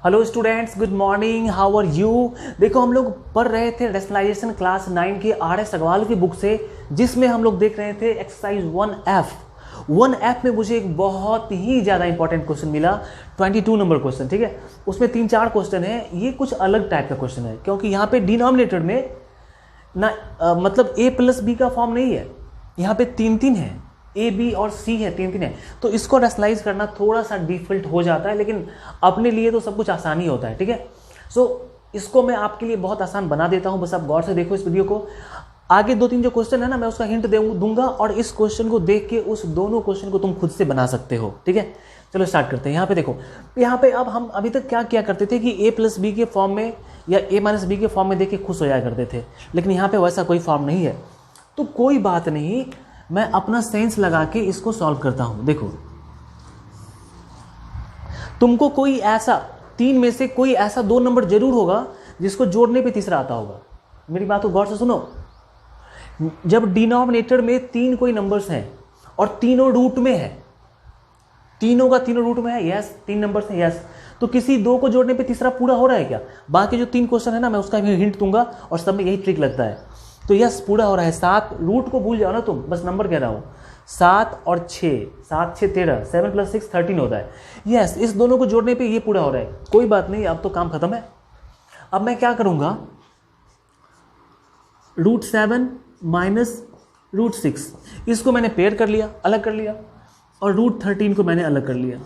Hello students, good morning, how are you. देखो हम लोग पढ़ रहे थे रैशनलाइजेशन क्लास 9 की RS अग्रवाल की बुक से, जिसमें हम लोग देख रहे थे एक्सरसाइज 1F में मुझे एक बहुत ही ज़्यादा इंपॉर्टेंट क्वेश्चन मिला, 22 नंबर क्वेश्चन। ठीक है, उसमें 3-4 क्वेश्चन है। ये कुछ अलग टाइप का क्वेश्चन है, क्योंकि यहाँ पे डिनोमिनेटर में ना मतलब A+B का फॉर्म नहीं है, यहाँ पे 3-3 है, A, B और C है, 3-3 है। तो इसको रैशनलाइज करना थोड़ा सा डिफिकल्ट हो जाता है, लेकिन अपने लिए तो सब कुछ आसानी होता है। ठीक है, इसको मैं आपके लिए बहुत आसान बना देता हूँ, बस आप गौर से देखो इस वीडियो को। आगे 2-3 जो क्वेश्चन है ना, मैं उसका हिंट दूंगा और इस क्वेश्चन को देख के उस दोनों क्वेश्चन को तुम खुद से बना सकते हो। ठीक है, चलो स्टार्ट करते हैं। यहाँ पे देखो, यहाँ पे अब हम अभी तक क्या किया करते थे कि A+B के फॉर्म में या A-B के फॉर्म में देख के खुश हो जाया करते थे, लेकिन यहाँ पे वैसा कोई फॉर्म नहीं है। तो कोई बात नहीं, मैं अपना सेंस लगा के इसको सॉल्व करता हूं। देखो, तुमको कोई ऐसा 3 में से कोई ऐसा 2 नंबर जरूर होगा जिसको जोड़ने पे तीसरा आता होगा। मेरी बात को गौर से सुनो। जब डिनोमिनेटर में 3 कोई नंबर्स हैं और तीनों रूट में है, तीनों का तीनों रूट में है, यस, 3 नंबर्स हैं, यस, तो किसी 2 को जोड़ने पे तीसरा पूरा हो रहा है क्या? बाकी जो 3 क्वेश्चन है ना, मैं उसका भी हिंट दूंगा और सब में यही ट्रिक लगता है। तो यस, पूरा हो रहा है। 7 रूट को भूल जाओ ना तुम, बस नंबर कह रहा हूँ। 7 और 6, 7 6 13, 7 + 6 13 होता है। यस, इस दोनों को जोड़ने पे ये पूरा हो रहा है। कोई बात नहीं, अब तो काम खत्म है। अब मैं क्या करूँगा, √7 - √6 इसको मैंने पेयर कर लिया, अलग कर लिया, और √13 को मैंने अलग कर लिया।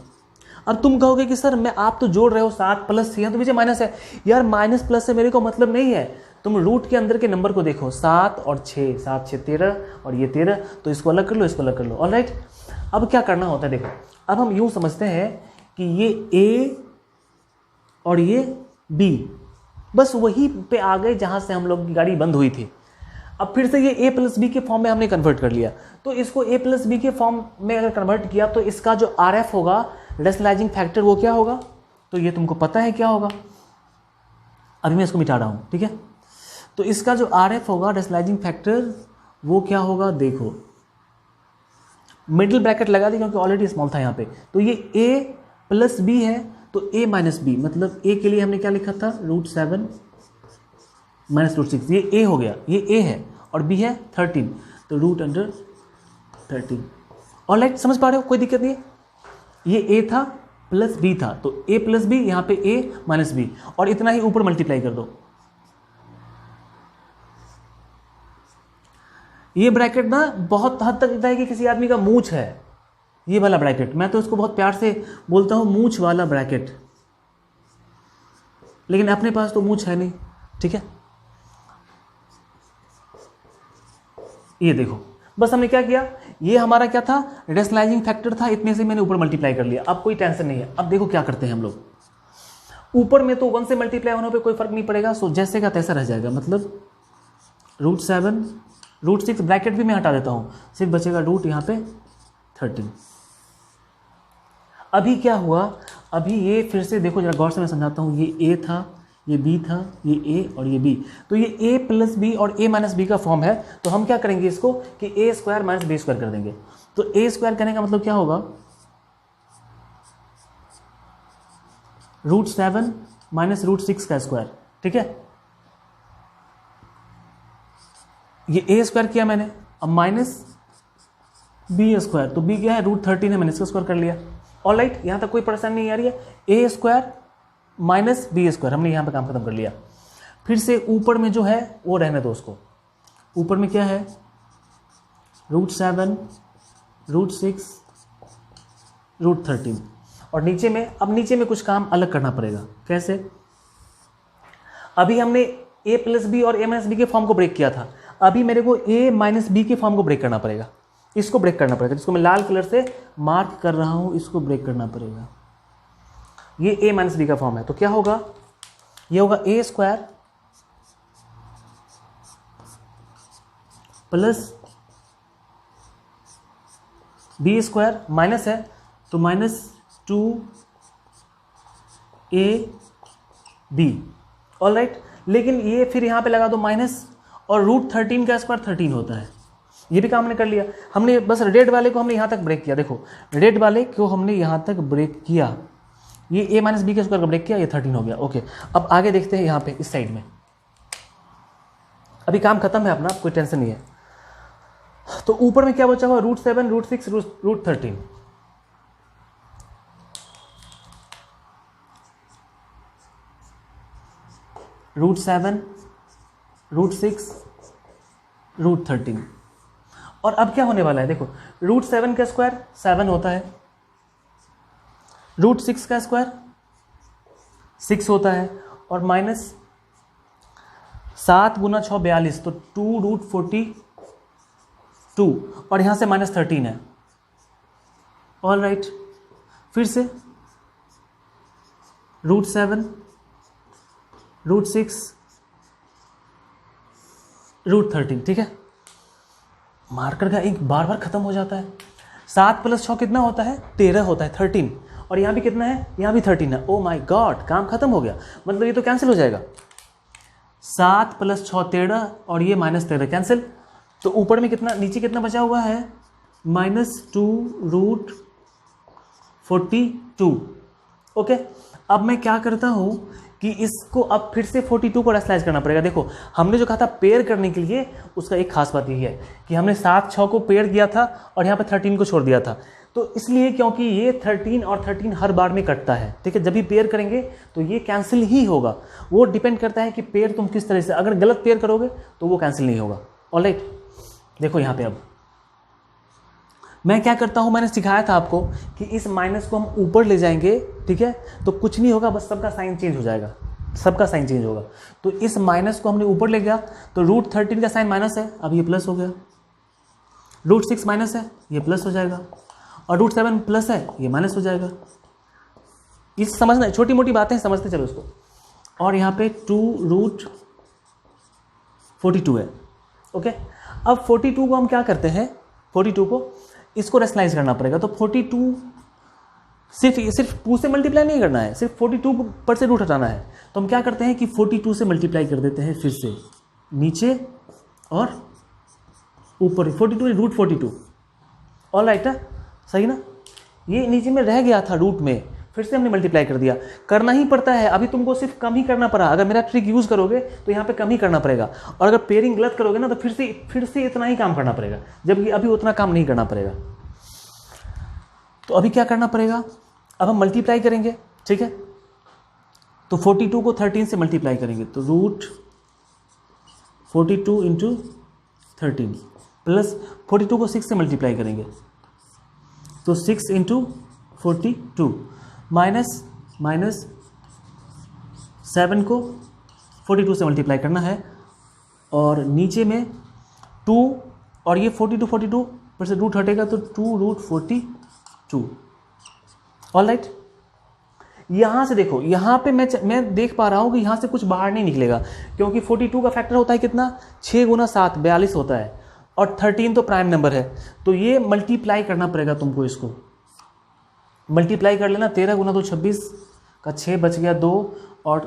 अब तुम कहोगे कि सर आप तो जोड़ रहे हो 7 + 6 तो मुझे माइनस है। यार, माइनस प्लस से मेरे को मतलब नहीं है। तुम रूट के अंदर के नंबर को देखो, 7 और 6, 7 6 13 और ये 13, तो इसको अलग कर लो, इसको अलग कर लो। ऑलराइट, अब क्या करना होता है, देखो, अब हम यूं समझते हैं कि ये A और ये B, बस वही पे आ गए जहां से हम लोग की गाड़ी बंद हुई थी। अब फिर से ये A+B के फॉर्म में हमने कन्वर्ट कर लिया। तो इसको A+B के फॉर्म में अगर कन्वर्ट किया तो इसका जो RF होगा, रैशनलाइजिंग फैक्टर, वो क्या होगा? तो ये तुमको पता है क्या होगा। अभी मैं इसको मिटा रहा हूँ, ठीक है। तो इसका जो RF होगा, रैशनलाइजिंग फैक्टर, वो क्या होगा? देखो, मिडिल ब्रैकेट लगा दी क्योंकि ऑलरेडी स्मॉल था यहाँ पे। तो ये A+B है, तो A - B, मतलब A के लिए हमने क्या लिखा था, √7 - √6, ये A हो गया, ये A है और B है 13, तो √13। ऑलराइट, समझ पा रहे हो, कोई दिक्कत नहीं है। ये A था प्लस B था, तो A+B, यहाँ पे A - B, और इतना ही ऊपर मल्टीप्लाई कर दो। ये ब्रैकेट ना बहुत हद तक लगता है कि किसी आदमी का मूंछ है, ये वाला ब्रैकेट। मैं तो इसको बहुत प्यार से बोलता हूं मूंछ वाला ब्रैकेट, लेकिन अपने पास तो मूंछ है नहीं। ठीक है, ये देखो, बस हमने क्या किया, ये हमारा क्या था, रैशनलाइजिंग फैक्टर था, इतने से मैंने ऊपर मल्टीप्लाई कर लिया। अब कोई टेंशन नहीं है। अब देखो क्या करते हैं हम लोग, ऊपर में तो 1 से मल्टीप्लाई होने पे कोई फर्क नहीं पड़ेगा, सो जैसे का तैसा रह जाएगा। मतलब √7 √6 ब्रैकेट भी मैं हटा देता हूं, सिर्फ बचेगा रूट यहाँ पे 13। अभी क्या हुआ, अभी ये फिर से देखो जरा गौर से, मैं समझाता हूँ। ये A था, ये B था, ये A और ये B, तो ये A+B और A - B का फॉर्म है। तो हम क्या करेंगे इसको कि A² - B² कर देंगे। तो A² करने का मतलब क्या होगा, √7 - √6 का स्क्वायर। ठीक है, ये A² किया मैंने, अब -B², तो B क्या है, √13 है, मैंने इसका स्क्वायर कर लिया। ऑलराइट, यहां तक कोई परेशानी नहीं आ रही है। A² - B², हमने यहां पे काम खत्म कर लिया। फिर से ऊपर में जो है वो रहने दो उसको। ऊपर में क्या है, √7 √6 √13, और नीचे में, अब नीचे में कुछ काम अलग करना पड़ेगा। कैसे? अभी हमने A+B और A - B के फॉर्म को ब्रेक किया था, अभी मेरे को A - B के फॉर्म को ब्रेक करना पड़ेगा। इसको ब्रेक करना पड़ेगा, जिसको मैं लाल कलर से मार्क कर रहा हूं, इसको ब्रेक करना पड़ेगा। ये A - B का फॉर्म है, तो क्या होगा, ये होगा A² प्लस B² माइनस है, तो -2AB। ऑलराइट, लेकिन ये फिर यहां पे लगा दो माइनस, और √13 का स्क्वायर 13 होता है। ये भी काम हमने कर लिया। हमने बस रेड वाले को हमने यहाँ तक ब्रेक किया। देखो, रेड वाले को हमने यहाँ तक ब्रेक किया, ये a माइनस बी का स्क्वायर का ब्रेक किया, ये 13 हो गया। ओके, अब आगे देखते हैं यहाँ पे इस साइड में। अभी काम खत्म है अपना, कोई टेंशन नहीं है। तो ऊपर में क्या बचा हुआ, √7, √6, √13। √7, √6, √13। और अब क्या होने वाला है, देखो √7 का स्क्वायर 7 होता है, √6 का स्क्वायर 6 होता है, और माइनस 7 गुना 6 42, तो 2√42, और यहां से -13 है। ऑल राइट, फिर से √7, √6, √13। ठीक है, मार्कर का इंक बार बार खत्म हो जाता है। 7 + 6 कितना होता है, 13 होता है, 13। और यहाँ भी कितना है, यहाँ भी 13 है। ओ माय गॉड, काम खत्म हो गया, मतलब ये तो कैंसिल हो जाएगा। 7 + 6 13, और ये -13 कैंसिल। तो ऊपर में कितना, नीचे कितना बचा हुआ है, -2√42। ओके, अब मैं क्या करता हूँ कि इसको अब फिर से 42 को रेशनलाइज करना पड़ेगा। देखो हमने जो कहा था पेयर करने के लिए, उसका एक खास बात यही है कि हमने 7 6 को पेयर किया था और यहाँ पे 13 को छोड़ दिया था। तो इसलिए क्योंकि ये 13 और 13 हर बार में कटता है, ठीक है। जब भी पेयर करेंगे तो ये कैंसिल ही होगा। वो डिपेंड करता है कि पेयर तुम किस तरह से, अगर गलत पेयर करोगे तो वो कैंसिल नहीं होगा। ऑलराइट, देखो यहाँ पे अब मैं क्या करता हूँ, मैंने सिखाया था आपको कि इस माइनस को हम ऊपर ले जाएंगे, ठीक है। तो कुछ नहीं होगा, बस सबका साइन चेंज हो जाएगा, सबका साइन चेंज होगा। तो इस माइनस को हमने ऊपर ले गया, तो √13 का साइन माइनस है, अब ये प्लस हो गया। √6 माइनस है, ये प्लस हो जाएगा, और √7 प्लस है, ये माइनस हो जाएगा। ये समझना, छोटी मोटी बातें समझते चलो इसको। और यहाँ पे 2√42 है। ओके, अब 42 को हम क्या करते हैं, 42 को इसको रेशनलाइज करना पड़ेगा। तो 42 सिर्फ 2 से मल्टीप्लाई नहीं करना है, सिर्फ 42 पर से रूट हटाना है। तो हम क्या करते हैं कि 42 से मल्टीप्लाई कर देते हैं, फिर से नीचे और ऊपर, 42 √42। ऑल राइट है, सही ना। ये नीचे में रह गया था रूट में, फिर से हमने मल्टीप्लाई कर दिया। करना ही पड़ता है, अभी तुमको सिर्फ कम ही करना पड़ा। अगर मेरा ट्रिक यूज़ करोगे तो यहाँ पे कम ही करना पड़ेगा, और अगर पेयरिंग गलत करोगे ना तो फिर से इतना ही काम करना पड़ेगा, जबकि अभी उतना काम नहीं करना पड़ेगा। तो अभी क्या करना पड़ेगा, अब हम मल्टीप्लाई करेंगे, ठीक है। तो 42 को 13 से मल्टीप्लाई करेंगे, तो √42 × 13 प्लस 42 को 6 से मल्टीप्लाई करेंगे, तो 6 × 42 माइनस 7 को 42 से मल्टीप्लाई करना है, और नीचे में 2, और ये 42 पर से रूट हटेगा तो 2√42। ऑल राइट, यहाँ से देखो, यहाँ पे मैं देख पा रहा हूँ कि यहाँ से कुछ बाहर नहीं निकलेगा, क्योंकि 42 का फैक्टर होता है कितना, 6 × 7 42 होता है, और 13 तो प्राइम नंबर है। तो ये मल्टीप्लाई करना पड़ेगा तुमको, इसको मल्टीप्लाई कर लेना। 13 × 2 26 का 6 बच गया 2, और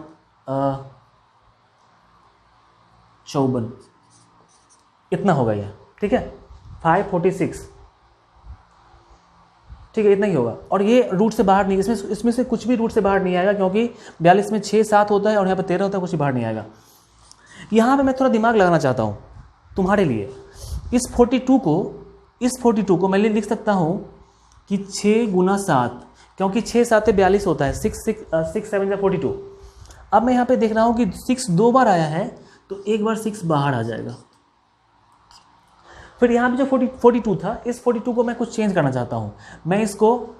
54, इतना होगा ये, ठीक है। 546, ठीक है, इतना ही होगा। और ये रूट से बाहर नहीं, इसमें से कुछ भी रूट से बाहर नहीं आएगा, क्योंकि 42 में 6 7 होता है और यहाँ पर 13 होता है, कुछ भी बाहर नहीं आएगा। यहाँ पे मैं थोड़ा दिमाग लगाना चाहता हूँ तुम्हारे लिए। इस 42 को मैं लिख सकता हूँ कि 6 × 7, क्योंकि 6 7 42 होता है, 6 7 या 42। अब मैं यहाँ पे देख रहा हूँ कि 6 2 बार आया है, तो एक बार 6 बाहर आ जाएगा। फिर यहाँ पे जो 42 था, इस 42 को मैं कुछ चेंज करना चाहता हूँ। मैं इसको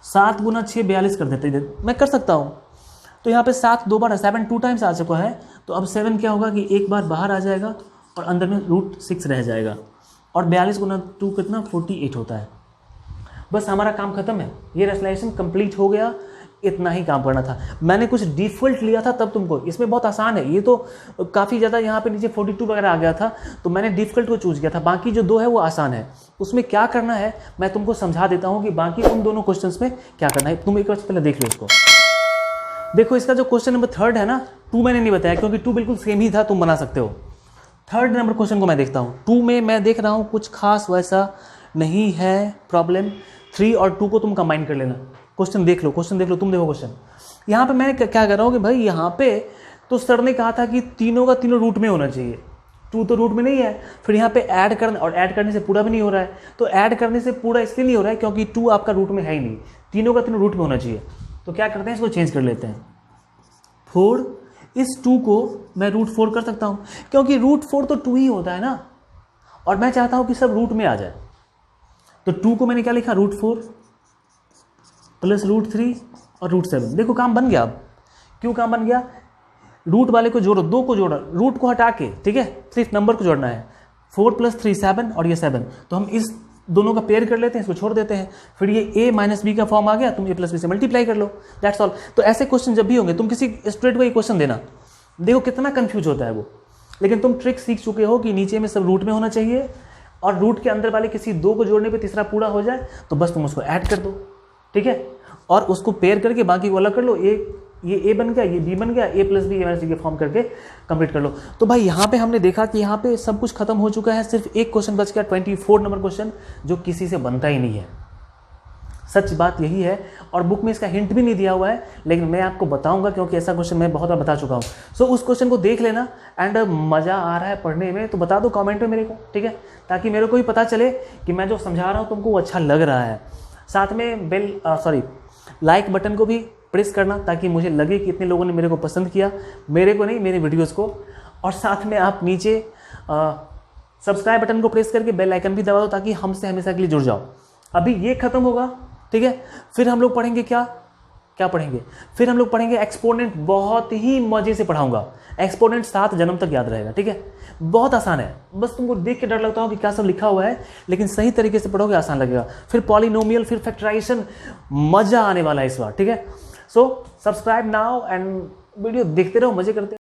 7 × 6 42 कर देते, मैं कर सकता हूँ। तो यहाँ पे 7 2 बार है, 7 2 टाइम्स आ चुका है, तो अब 7 क्या होगा कि एक बार बाहर आ जाएगा और अंदर में √6 रह जाएगा, और 42 × 2 कितना, 48 होता है। बस हमारा काम खत्म है, ये रेशनलाइजेशन कंप्लीट हो गया। इतना ही काम करना था। मैंने कुछ डिफ़ॉल्ट लिया था तब तुमको, इसमें बहुत आसान है। ये तो काफ़ी ज़्यादा यहाँ पे नीचे 42 वगैरह आ गया था, तो मैंने डिफ़ॉल्ट को चूज़ किया था। बाकी जो 2 है वो आसान है। उसमें क्या करना है मैं तुमको समझा देता हूँ कि बाकी उन दोनों क्वेश्चंस में क्या करना है। तुम एक बार पहले देख लो इसको। देखो इसका जो क्वेश्चन नंबर 3 है ना, 2 मैंने नहीं बताया क्योंकि 2 बिल्कुल सेम ही था, तुम बना सकते हो। 3rd नंबर क्वेश्चन को मैं देखता हूँ। 2 में मैं देख रहा हूँ कुछ खास वैसा नहीं है प्रॉब्लम। 3 और 2 को तुम कंबाइन कर लेना। क्वेश्चन देख लो, तुम देखो क्वेश्चन। यहाँ पे मैं क्या कर रहा हूँ कि भाई यहाँ पे तो सर ने कहा था कि तीनों का तीनों रूट में होना चाहिए, 2 तो रूट में नहीं है, फिर यहाँ पे ऐड करना, और ऐड करने से पूरा भी नहीं हो रहा है। तो ऐड करने से पूरा इसलिए नहीं हो रहा है क्योंकि 2 आपका रूट में है ही नहीं, तीनों का तीनों रूट में होना चाहिए। तो क्या करते हैं, इसको चेंज कर लेते हैं। 4, इस 2 को मैं √4 कर सकता हूँ, क्योंकि √4 तो 2 ही होता है ना, और मैं चाहता हूँ कि सब रूट में आ जाए। तो 2 को मैंने क्या लिखा, √4 प्लस √3 और √7। देखो काम बन गया। अब क्यों काम बन गया, रूट वाले को जोड़ो, 2 को जोड़ो, रूट को हटा के, ठीक है, सिर्फ नंबर को जोड़ना है। 4 + 3 7 और ये 7, तो हम इस दोनों का पेयर कर लेते हैं, इसको छोड़ देते हैं, फिर ये a - b का फॉर्म आ गया, तुम a + b से मल्टीप्लाई कर लो, दैट्स ऑल। तो ऐसे क्वेश्चन जब भी होंगे, तुम किसी स्टूडेंट को ये क्वेश्चन देना, देखो कितना कंफ्यूज होता है वो, लेकिन तुम ट्रिक सीख चुके हो कि नीचे में सब रूट में होना चाहिए, और रूट के अंदर वाले किसी 2 को जोड़ने पे तीसरा पूरा हो जाए तो बस तुम उसको ऐड कर दो, ठीक है, और उसको पेयर करके बाकी को अलग कर लो। ये a बन गया, ये b बन गया, a + b a - c के फॉर्म करके कंप्लीट कर लो। तो भाई यहाँ पे हमने देखा कि यहाँ पे सब कुछ खत्म हो चुका है, सिर्फ एक क्वेश्चन बच गया, 24 नंबर क्वेश्चन, जो किसी से बनता ही नहीं है। सच बात यही है, और बुक में इसका हिंट भी नहीं दिया हुआ है, लेकिन मैं आपको बताऊंगा क्योंकि ऐसा क्वेश्चन मैं बहुत बार बता चुका हूँ। सो उस क्वेश्चन को देख लेना, एंड मज़ा आ रहा है पढ़ने में तो बता दो कमेंट में मेरे को, ठीक है, ताकि मेरे को भी पता चले कि मैं जो समझा रहा हूँ तुमको वो अच्छा लग रहा है। साथ में लाइक बटन को भी प्रेस करना, ताकि मुझे लगे कि इतने लोगों ने मेरे को पसंद किया, मेरे को नहीं, मेरे वीडियोज़ को। और साथ में आप नीचे सब्सक्राइब बटन को प्रेस करके बेल आइकन भी दबा दो, ताकि हमसे हमेशा के लिए जुड़ जाओ। अभी ये खत्म होगा, ठीक है, फिर हम लोग पढ़ेंगे क्या पढ़ेंगे, फिर हम लोग पढ़ेंगे एक्सपोनेंट। बहुत ही मजे से पढ़ाऊंगा एक्सपोनेंट, 7 जन्म तक याद रहेगा, ठीक है, बहुत आसान है। बस तुमको देख के डर लगता हो कि क्या सब लिखा हुआ है, लेकिन सही तरीके से पढ़ोगे आसान लगेगा। फिर पॉलिनोमियल, फिर फैक्टराइजेशन, मजा आने वाला है इस बार, ठीक है। So subscribe now and video देखते रहो, मजे करते रहो।